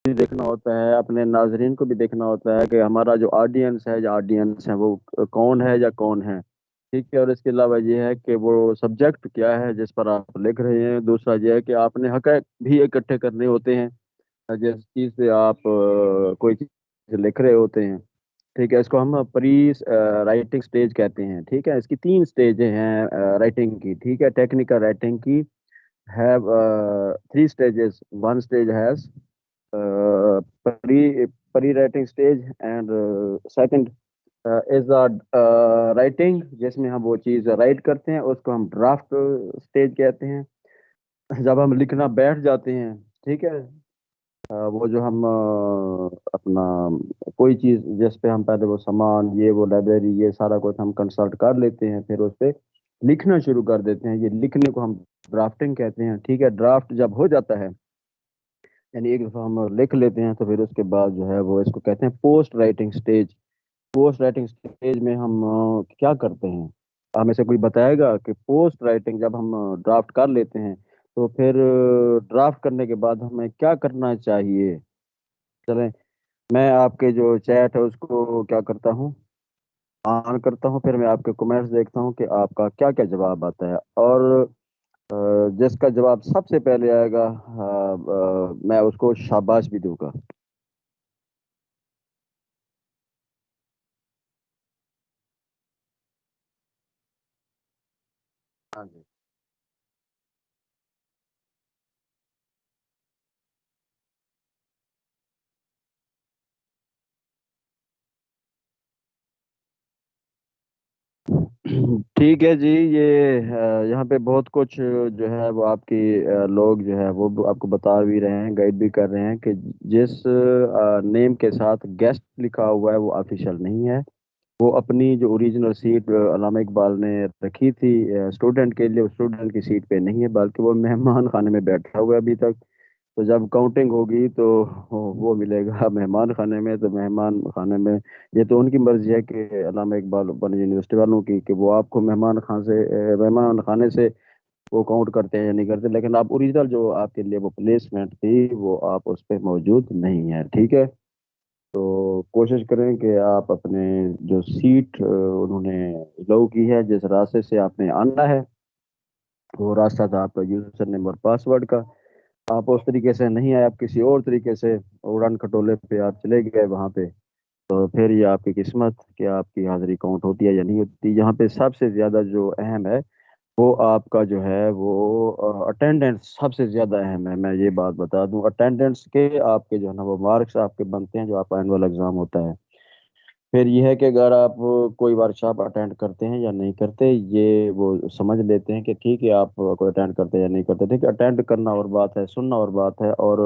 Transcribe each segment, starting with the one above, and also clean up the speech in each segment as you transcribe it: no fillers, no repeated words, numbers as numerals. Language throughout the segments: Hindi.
भी देखना होता है, अपने नाजरीन को भी देखना होता है कि हमारा जो ऑडियंस है वो कौन है या कौन है। ठीक है, और इसके अलावा ये है कि वो सब्जेक्ट क्या है जिस पर आप लिख रहे हैं। दूसरा ये है कि आपने हक़ाइक़ भी इकट्ठे करने होते हैं जिस चीज़ से आप कोई चीज़ लिख रहे होते हैं। ठीक है, इसको हम प्री राइटिंग स्टेज कहते हैं। ठीक है, इसकी 3 स्टेज हैं राइटिंग की। ठीक है, टेक्निकल राइटिंग की have 3 stages. One stage has pre writing stage and second is the writing, जिसमें हम वो चीज़ राइट करते हैं, उसको हम ड्राफ्ट स्टेज कहते हैं। जब हम लिखना बैठ जाते हैं, ठीक है, वो जो हम अपना कोई चीज़ जिस पे हम पहले वो सामान, ये वो लाइब्रेरी, ये सारा कुछ हम कंसल्ट कर लेते हैं, फिर उस पे लिखना शुरू कर देते हैं। ये लिखने को हम ड्राफ्टिंग कहते हैं। ठीक है, ड्राफ्ट जब हो जाता है, यानी एक दफ़ा हम लिख लेते हैं, तो फिर उसके बाद जो है वो इसको कहते हैं post writing stage. Post writing stage में हम क्या करते हैं, हमें से कोई बताएगा कि पोस्ट राइटिंग जब हम ड्राफ्ट कर लेते हैं, तो फिर ड्राफ्ट करने के बाद हमें क्या करना चाहिए। चलें, मैं आपके जो चैट है उसको क्या करता हूँ, ऑन करता हूँ, फिर मैं आपके कमेंट्स देखता हूँ कि आपका क्या क्या जवाब आता है। और जिसका जवाब सबसे पहले आएगा मैं उसको शाबाश भी दूंगा। हाँ जी। ठीक है जी। ये यहाँ पे बहुत कुछ जो है वो आपकी लोग जो है वो आपको बता भी रहे हैं, गाइड भी कर रहे हैं कि जिस नेम के साथ गेस्ट लिखा हुआ है वो ऑफिशियल नहीं है। वो अपनी जो ओरिजिनल सीट अल्लामा इकबाल ने रखी थी स्टूडेंट के लिए, स्टूडेंट की सीट पे नहीं है, बल्कि वो मेहमान खाने में बैठा हुआ है अभी तक। तो जब काउंटिंग होगी तो वो मिलेगा मेहमान खाने में। तो मेहमान खाने में ये तो उनकी मर्जी है कि अल्लामा इकबाल ओपन यूनिवर्सिटी वालों की, कि वो आपको मेहमान खाने से वो काउंट करते हैं या नहीं करते। लेकिन आप ओरिजिनल जो आपके लिए वो प्लेसमेंट थी वो आप उस पर मौजूद नहीं है। ठीक है, तो कोशिश करें कि आप अपने जो सीट उन्होंने लो की है, जिस रास्ते से आपने आना है, वो रास्ता था आपका यूजर नेम और पासवर्ड का। आप उस तरीके से नहीं आए, आप किसी और तरीके से उड़ान खटोले पे आप चले गए वहां पे, तो फिर ये आपकी किस्मत कि आपकी हाजिरी काउंट होती है या नहीं होती। यहाँ पे सबसे ज्यादा जो अहम है वो आपका जो है वो अटेंडेंस सबसे ज्यादा अहम है। मैं ये बात बता दूं, अटेंडेंस के आपके जो है ना वो मार्क्स आपके बनते हैं जो आपका एनुअल एग्जाम होता है। फिर ये है कि अगर आप कोई वर्कशॉप अटेंड करते हैं या नहीं करते, ये वो समझ लेते हैं कि ठीक है आप कोई अटेंड करते हैं या नहीं करते। ठीक है, अटेंड करना और बात है, सुनना और बात है, और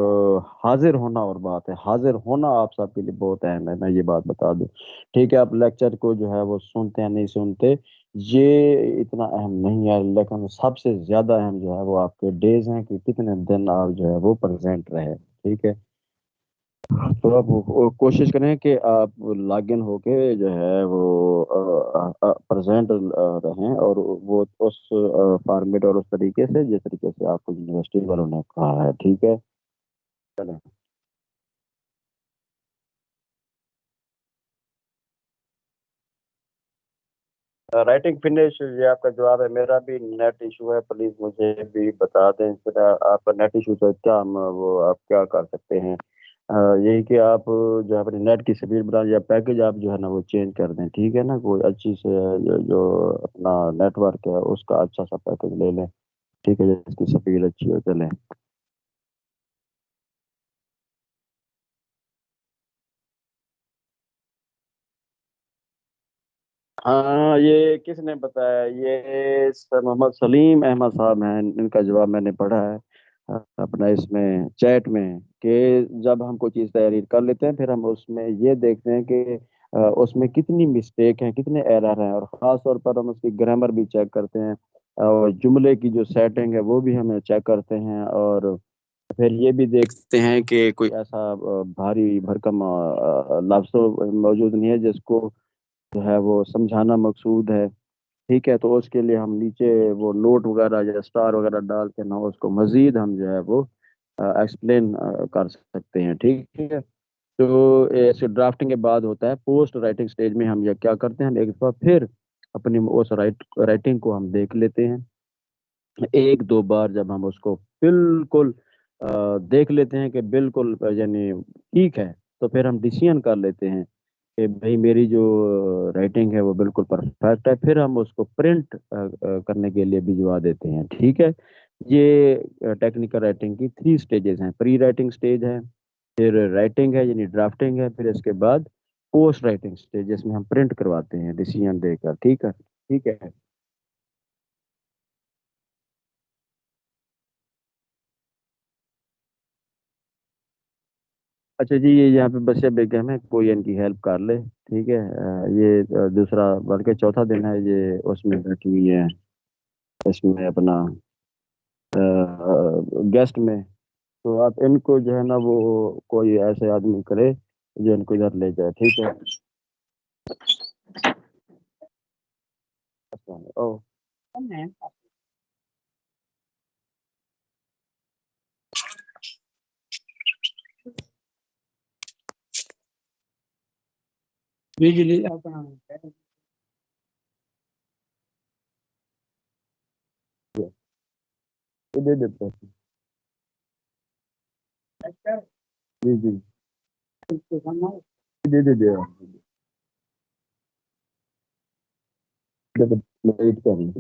हाजिर होना और बात है। हाजिर होना आप सबके लिए बहुत अहम है, मैं ये बात बता दूं। ठीक है, आप लेक्चर को जो है वो सुनते हैं नहीं सुनते, ये इतना अहम नहीं है, लेकिन सबसे ज्यादा अहम जो है वो आपके डेज हैं कि कितने दिन आप जो है वो प्रेजेंट रहे। ठीक है, तो आप कोशिश करें कि आप लॉगिन होके जो है वो प्रेजेंट रहें, और वो उस फॉर्मेट और उस तरीके से जिस तरीके से आपको यूनिवर्सिटी वालों ने कहा है। ठीक है, चलें। राइटिंग फिनिश, ये आपका जवाब है। मेरा भी नेट इशू है, प्लीज मुझे भी बता दें। फिर आपका नेट इशू तो क्या हम वो आप क्या कर सकते हैं, यही कि आप जो है अपने नेट की स्पीड बढ़ा या पैकेज आप जो है ना वो चेंज कर दें। ठीक है ना, कोई अच्छी से जो अपना नेटवर्क है उसका अच्छा सा पैकेज ले लें। ठीक है, जिसकी स्पीड अच्छी हो, चले। हाँ, ये किसने बताया, ये सर मोहम्मद सलीम अहमद साहब हैं। इनका जवाब मैंने पढ़ा है अपना इसमें चैट में, कि जब हम कोई चीज़ तैयारी कर लेते हैं, फिर हम उसमें ये देखते हैं कि उसमें कितनी मिस्टेक हैं, कितने एरर हैं, और ख़ास तौर पर हम उसकी ग्रामर भी चेक करते हैं, और जुमले की जो सेटिंग है वो भी हमें चेक करते हैं। और फिर ये भी देखते हैं कि कोई ऐसा भारी भरकम लफ्ज़ तो मौजूद नहीं है जिसको जो है वो समझाना मकसूद है। ठीक है, तो उसके लिए हम नीचे वो नोट वगैरह या स्टार वगैरह डाल के ना उसको मजीद हम जो है वो एक्सप्लेन कर सकते हैं, ठीक है। तो ऐसे ड्राफ्टिंग के बाद होता है पोस्ट राइटिंग स्टेज में, हम ये क्या करते हैं, हम एक बार फिर अपनी उस राइटिंग को हम देख लेते हैं। एक दो बार जब हम उसको बिल्कुल देख लेते हैं कि बिल्कुल यानी ठीक है, तो फिर हम डिसीजन कर लेते हैं कि भाई मेरी जो राइटिंग है वो बिल्कुल परफेक्ट है, फिर हम उसको प्रिंट करने के लिए भिजवा देते हैं, ठीक है। ये टेक्निकल राइटिंग की 3 स्टेजेस हैं। प्री राइटिंग स्टेज है, फिर राइटिंग है यानी ड्राफ्टिंग है, फिर इसके बाद पोस्ट राइटिंग स्टेज जिसमें हम प्रिंट करवाते हैं डिसीजन देकर, ठीक है, ठीक है। अच्छा जी, ये यहाँ पे बच्चे बेगम है, कोई इनकी हेल्प कर ले, ठीक है। ये दूसरा बल्कि चौथा दिन है ये उसमें बैठी हुई है, इसमें अपना गेस्ट में। तो आप इनको जो है ना वो कोई ऐसे आदमी करे जो इनको इधर ले जाए, ठीक है। अच्छा, ओ, बिजली अपना ये दे देते हैं। जी जी, दे दे दे वेट कर ली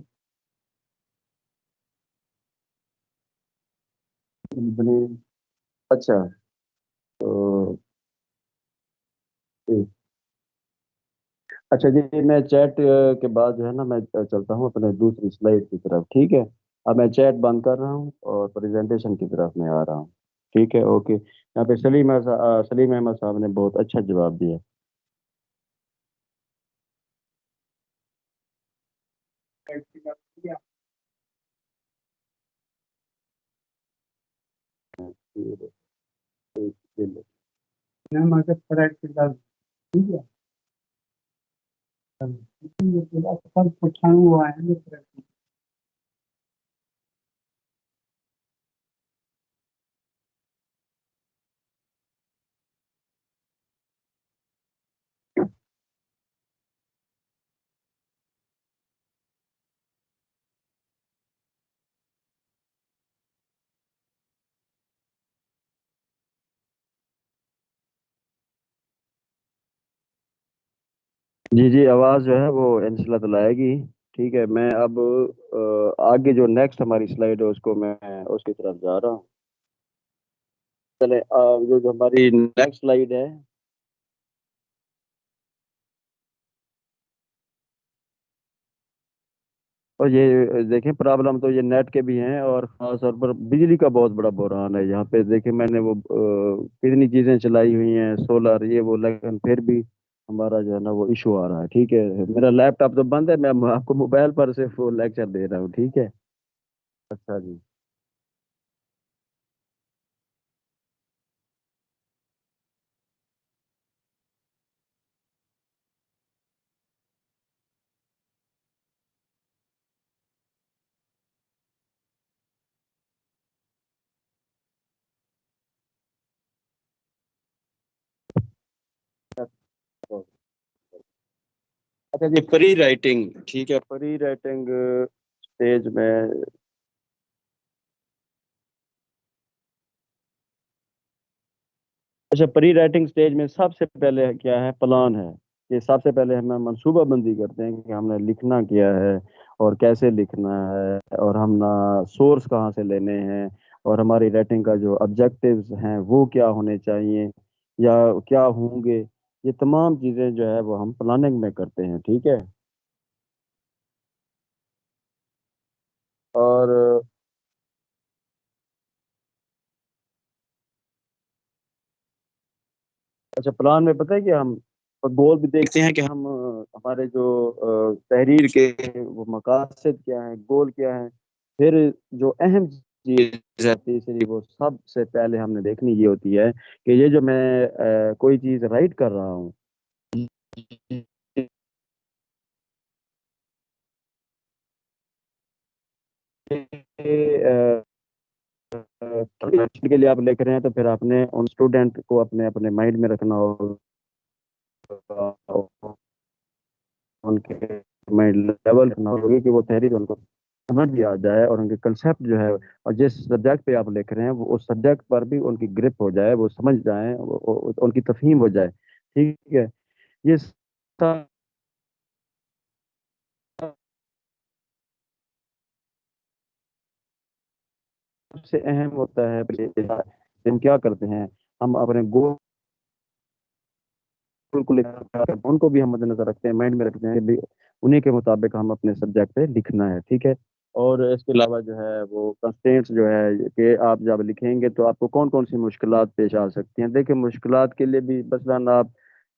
कंपनी। अच्छा, तो अच्छा जी, मैं चैट के बाद जो है ना मैं चलता हूँ अपने दूसरी स्लाइड की तरफ, ठीक है। अब मैं चैट बंद कर रहा हूँ और प्रेजेंटेशन की तरफ मैं आ रहा हूँ, ठीक है, ओके। यहाँ पे सलीम अहमद साहब ने बहुत अच्छा जवाब दिया। जी जी, आवाज़ जो है वो इंशाल्लाह तो लाएगी, ठीक है। मैं अब आगे जो नेक्स्ट हमारी स्लाइड है उसको मैं उसकी तरफ जा रहा हूँ। चले, जो हमारी नेक्स्ट स्लाइड है। और ये देखें, प्रॉब्लम तो ये नेट के भी हैं और खास तौर पर बिजली का बहुत बड़ा बुरहान है यहाँ पे। देखें मैंने वो कितनी चीज़ें चलाई हुई हैं, सोलर ये वो, लेकिन फिर भी हमारा जो है ना वो इशू आ रहा है, ठीक है। मेरा लैपटॉप तो बंद है, मैं आपको मोबाइल पर सिर्फ वो लेक्चर दे रहा हूँ, ठीक है। अच्छा जी। अच्छा जी, प्री राइटिंग, ठीक है, प्री राइटिंग स्टेज में। अच्छा, प्री राइटिंग स्टेज में सबसे पहले क्या है, प्लान है कि सबसे पहले हमें मंसूबा बंदी करते हैं कि हमने लिखना क्या है और कैसे लिखना है, और हम ना सोर्स कहाँ से लेने हैं, और हमारी राइटिंग का जो ऑब्जेक्टिव्स हैं वो क्या होने चाहिए या क्या होंगे। ये तमाम चीज़ें जो है वो हम प्लानिंग में करते हैं, ठीक है। और अच्छा, प्लान में पता है कि हम गोल भी देखते हैं कि हम हमारे जो तहरीर के वो मकासद क्या है, गोल क्या है। फिर जो अहम चीज है तीसरी, वो सबसे पहले हमने देखनी ये होती है कि ये जो मैं कोई चीज राइट कर रहा हूँ, ये के लिए आप लिख रहे हैं तो फिर आपने उन स्टूडेंट को अपने अपने माइंड में रखना होगा, उनके माइंड लेवल रखना होगा कि वो तहरीर उनको समझ भी आ जाए और उनके कंसेप्ट जो है और जिस सब्जेक्ट पे आप लिख रहे हैं वो उस सब्जेक्ट पर भी उनकी ग्रिप हो जाए, वो समझ जाए, उनकी तफहीम हो जाए। ठीक है। ये सबसे अहम होता है। हम क्या करते हैं, हम अपने गोल को लेकर उनको भी हम मद्देनजर रखते हैं, माइंड में रखते हैं कि भाई उन्हीं के मुताबिक हम अपने सब्जेक्ट पे लिखना है। ठीक है। और इसके अलावा जो है वो कंस्ट्रेंट्स जो है कि आप जब लिखेंगे तो आपको कौन कौन सी मुश्किलात पेश आ सकती हैं। देखिए मुश्किलात के लिए भी मसलन आप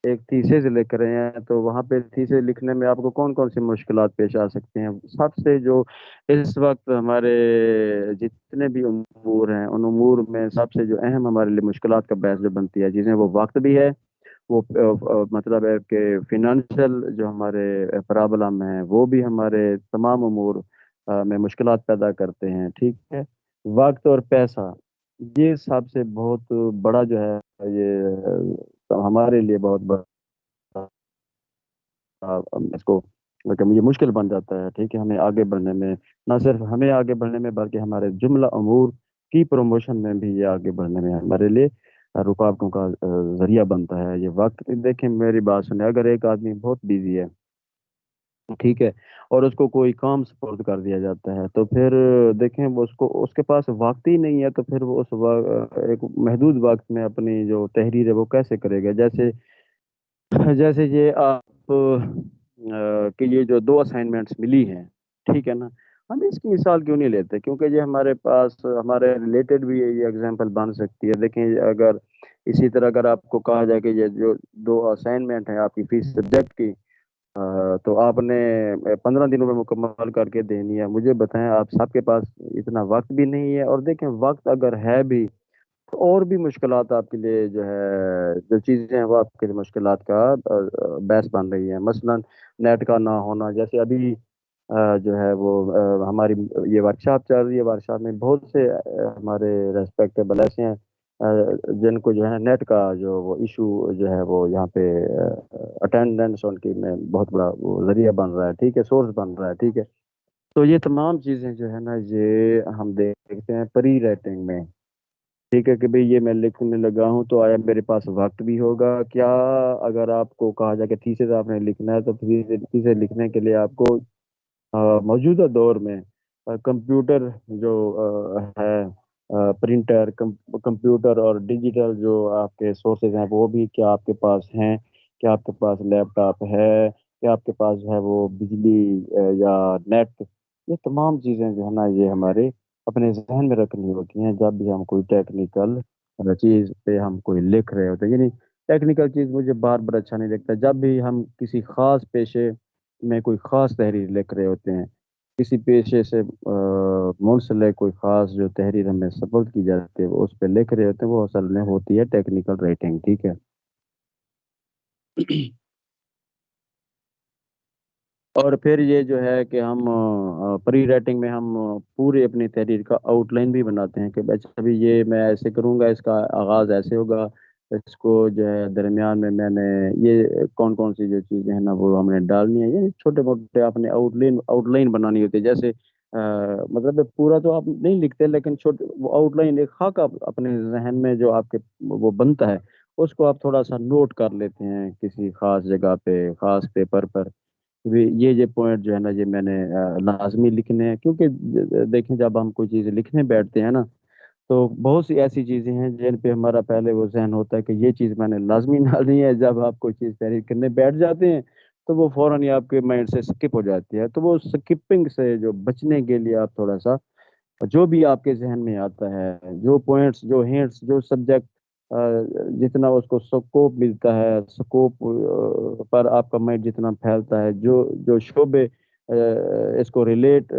एक थीसिस लिख रहे हैं तो वहाँ पे थीसिस लिखने में आपको कौन कौन सी मुश्किलात पेश आ सकती हैं। सबसे जो इस वक्त हमारे जितने भी उमूर हैं उन उमूर में सबसे जो अहम हमारे लिए मुश्किलात का बहस जो बनती है चीज़ें, वो वक्त भी है, वो मतलब है कि फिनेंशियल जो हमारे प्रॉब्लम है वो भी हमारे तमाम उमूर में मुश्किलात पैदा करते हैं। ठीक है। वक्त और पैसा, ये सबसे बहुत बड़ा जो है ये हमारे लिए बहुत बड़ा इसको मतलब ये मुश्किल बन जाता है। ठीक है। हमें आगे बढ़ने में, ना सिर्फ हमें आगे बढ़ने में बल्कि हमारे जुमला अमूर की प्रमोशन में भी ये आगे बढ़ने में हमारे लिए रुकावटों का जरिया बनता है ये वक्त। देखें मेरी बात सुने, अगर एक आदमी बहुत बिजी है, ठीक है, और उसको कोई काम सपोर्ट कर दिया जाता है तो फिर देखें वो उसको उसके पास वक्त ही नहीं है तो फिर वो एक महदूद वक्त में अपनी जो तहरीर है वो कैसे करेगा। जैसे जैसे ये आप कि ये जो दो असाइनमेंट्स मिली हैं, ठीक है ना, हम इसकी मिसाल क्यों नहीं लेते, क्योंकि ये हमारे पास हमारे रिलेटेड भी ये एग्जांपल बन सकती है। देखें अगर इसी तरह अगर आपको कहा जाए कि ये जो दो असाइनमेंट है आपकी फीस सब्जेक्ट की, तो आपने 15 दिनों में मुकम्मल करके देनी है, मुझे बताएं आप सबके पास इतना वक्त भी नहीं है। और देखें वक्त अगर है भी तो और भी मुश्किलात आपके लिए जो है जो चीज़ें हैं वो आपके लिए मुश्किलात का बहस बन रही है। मसलन नेट का ना होना, जैसे अभी जो है वो हमारी ये वर्कशॉप चल रही है, वर्कशॉप में बहुत से हमारे रेस्पेक्टेबल ऐसे हैं जिनको जो है नेट का जो वो इशू जो है वो यहाँ पे अटेंडेंस उनकी में बहुत बड़ा वो जरिया बन रहा है। ठीक है, सोर्स बन रहा है। ठीक है। तो ये तमाम चीज़ें जो है ना ये हम देखते हैं प्री राइटिंग में। ठीक है कि भाई ये मैं लिखने लगा हूँ तो आया मेरे पास वक्त भी होगा क्या। अगर आपको कहा जाए कि थीसिस आपने लिखना है तो थीसिस लिखने के लिए आपको मौजूदा दौर में कंप्यूटर जो है, प्रिंटर कंप्यूटर और डिजिटल जो आपके सोर्सेज हैं वो भी क्या आपके पास हैं, क्या आपके पास लैपटॉप है, क्या आपके पास जो है वो बिजली या नेट, ये तमाम चीज़ें जो है ना ये हमारे अपने जहन में रखनी होती हैं जब भी हम कोई टेक्निकल चीज़ पे हम कोई लिख रहे होते हैं। यानी टेक्निकल चीज़ मुझे बार बार अच्छा नहीं लगता। जब भी हम किसी खास पेशे में कोई खास तहरीर लिख रहे होते हैं, किसी पेशे से मुंसलिक कोई खास जो तहरीर हमें सपोर्ट की जाती है वो उस पर लिख रहे होते हैं, वो असल में होती है टेक्निकल राइटिंग। ठीक है। और फिर ये जो है कि हम प्री राइटिंग में हम पूरी अपनी तहरीर का आउटलाइन भी बनाते हैं कि अच्छा अभी ये मैं ऐसे करूँगा, इसका आगाज़ ऐसे होगा, इसको जो है दरमियान में मैंने ये कौन कौन सी जो चीज़ें हैं ना वो हमने डालनी है। ये छोटे मोटे आपने आउटलाइन आउटलाइन बनानी होती है। जैसे मतलब पूरा तो आप नहीं लिखते लेकिन छोटे वो आउटलाइन एक खाका अपने जहन में जो आपके वो बनता है उसको आप थोड़ा सा नोट कर लेते हैं किसी खास जगह पे, खास पेपर पर। ये पॉइंट जो है ना ये मैंने लाजमी लिखने हैं, क्योंकि देखें जब हम कोई चीज़ लिखने बैठते हैं ना तो बहुत सी ऐसी चीज़ें हैं जिन पे हमारा पहले वो जहन होता है कि ये चीज़ मैंने लाजमी डालनी है। जब आप कोई चीज़ तहरीर करने बैठ जाते हैं तो वो फौरन ही आपके माइंड से स्किप हो जाती है। तो वो स्किपिंग से जो बचने के लिए आप थोड़ा सा जो भी आपके जहन में आता है, जो पॉइंट्स, जो हिंट्स, जो सब्जेक्ट जितना उसको स्कोप मिलता है, स्कोप पर आपका माइंड जितना फैलता है, जो जो शोबे इसको रिलेट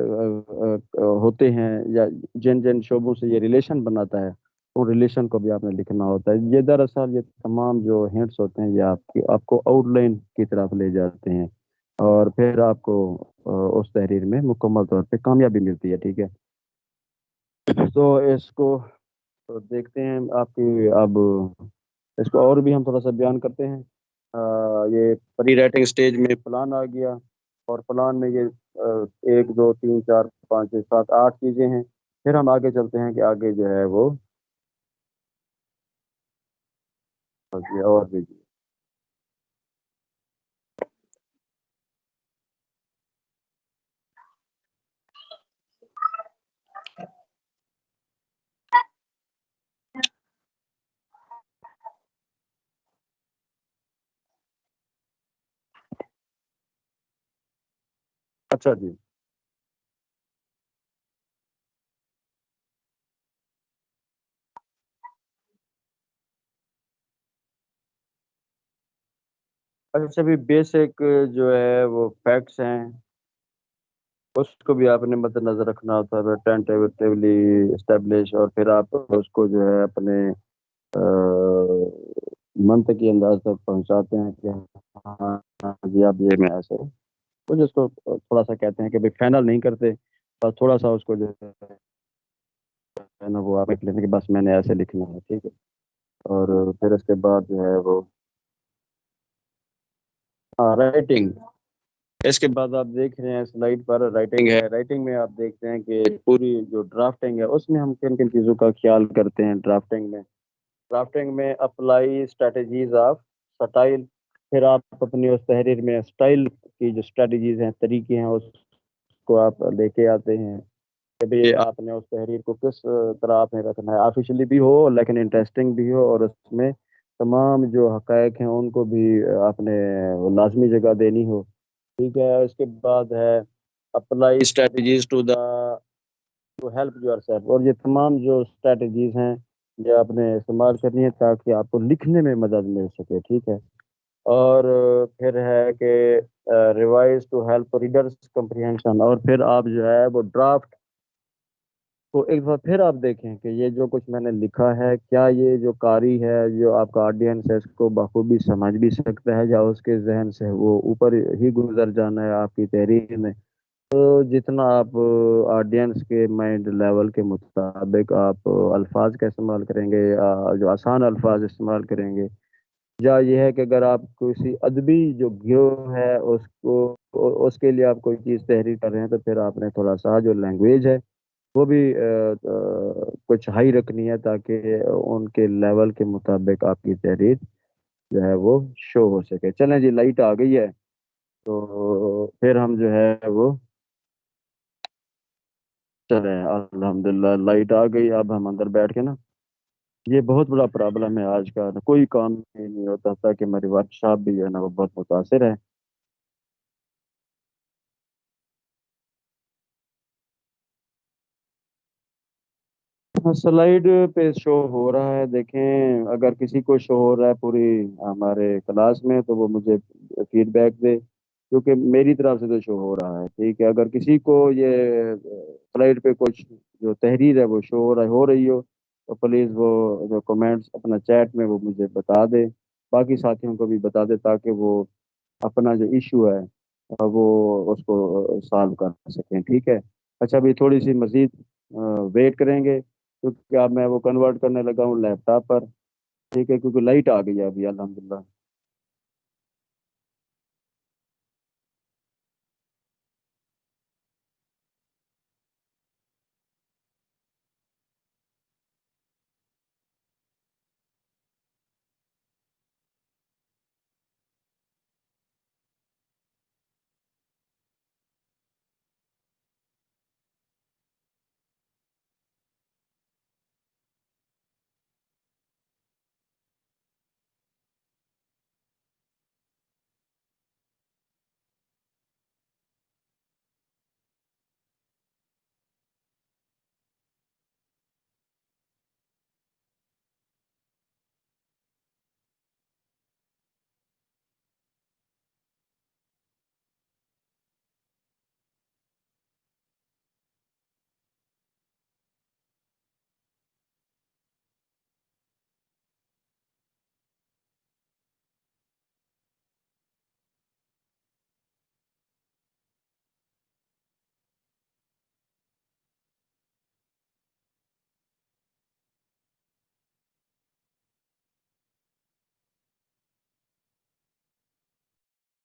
होते हैं या जिन जिन शोबों से ये रिलेशन बनाता है उन रिलेशन को भी आपने लिखना होता है। ये दरअसल ये तमाम जो हिंट्स होते हैं ये आपकी आपको आउटलाइन की तरफ ले जाते हैं और फिर आपको उस तहरीर में मुकम्मल तौर पे कामयाबी मिलती है। ठीक है। तो इसको तो देखते हैं आपकी अब इसको और भी हम थोड़ा सा बयान करते हैं। ये प्री राइटिंग स्टेज में प्लान आ गया, और प्लान में ये एक दो तीन चार पाँच छः सात आठ चीज़ें हैं। फिर हम आगे चलते हैं कि आगे जो है वो और भी। अच्छा जी। अच्छा भी बेसिक जो है वो फैक्ट्स हैं, उसको भी आपने मद्देनजर रखना होता है, टेंटेटिवली इस्टेब्लिश, और फिर आप उसको जो है अपने मंतकी अंदाज तक पहुंचाते हैं कि हाँ हाँ जी आप ये मैं ऐसे कुछ इसको थोड़ा सा कहते हैं कि भाई फाइनल नहीं करते, बस थोड़ा सा उसको जो है ना वो आप लिख लेते हैं कि बस मैंने ऐसे लिखना है, ठीक है। और फिर उसके बाद जो है वो हाँ राइटिंग। इसके बाद आप देख रहे हैं स्लाइड पर राइटिंग है। राइटिंग में आप देखते हैं कि पूरी जो ड्राफ्टिंग है उसमें हम किन किन चीज़ों का ख्याल करते हैं ड्राफ्टिंग में। ड्राफ्टिंग में अप्लाई स्ट्रेटजीज ऑफ स्टाइल। फिर आप अपनी उस तहरीर में स्टाइल की जो स्ट्रेटजीज हैं, तरीके हैं, उसको आप लेके आते हैं कि भाई आपने उस तहरीर को किस तरह आपने रखना है, ऑफिशियली भी हो लेकिन इंटरेस्टिंग भी हो, और उसमें तमाम जो हकायक हैं उनको भी आपने वो लाजमी जगह देनी हो। ठीक है। उसके बाद है apply strategies to the to help yourself, और ये तमाम जो स्ट्रेटजीज हैं ये आपने इस्तेमाल करनी है ताकि आपको लिखने में मदद मिल सके, ठीक है। और फिर है कि revise to help readers comprehension, और फिर आप जो है वो ड्राफ्ट को एक बार फिर आप देखें कि ये जो कुछ मैंने लिखा है क्या ये जो कारी है, जो आपका ऑडियंस है, इसको बखूबी समझ भी सकता है, या उसके जहन से वो ऊपर ही गुजर जाना है आपकी तहरीर में। तो जितना आप ऑडियंस के माइंड लेवल के मुताबिक आप अल्फाज का इस्तेमाल करेंगे, जो आसान अल्फाज इस्तेमाल करेंगे, या ये है कि अगर आप किसी अदबी जो गिरोह है उसको उसके लिए आप कोई चीज़ तहरीर कर रहे हैं, तो फिर आपने थोड़ा सा जो लैंग्वेज है वो भी कुछ हाई रखनी है ताकि उनके लेवल के मुताबिक आपकी तहरीर जो है वो शो हो सके। चलें जी, लाइट आ गई है, तो फिर हम जो है वो चले, अल्हम्दुलिल्लाह लाइट आ गई। अब हम अंदर बैठ के ना, ये बहुत बड़ा प्रॉब्लम है आज का ना, कोई काम ही नहीं होता ताकि हमारी वर्कशॉप भी जो है ना वो बहुत मुतासिर है। स्लाइड पे शो हो रहा है, देखें अगर किसी को शो हो रहा है पूरी हमारे क्लास में तो वो मुझे फीडबैक दे, क्योंकि मेरी तरफ से तो शो हो रहा है, ठीक है। अगर किसी को ये स्लाइड पे कुछ जो तहरीर है वो शो हो रही हो, तो प्लीज़ वो जो कमेंट्स अपना चैट में वो मुझे बता दे, बाकी साथियों को भी बता दे ताकि वो अपना जो इशू है वो उसको सॉल्व कर सकें, ठीक है। अच्छा अभी थोड़ी सी मज़ीद वेट करेंगे, क्योंकि अब मैं वो कन्वर्ट करने लगा हूँ लैपटॉप पर, ठीक है, क्योंकि लाइट आ गई है अभी अल्हम्दुलिल्लाह।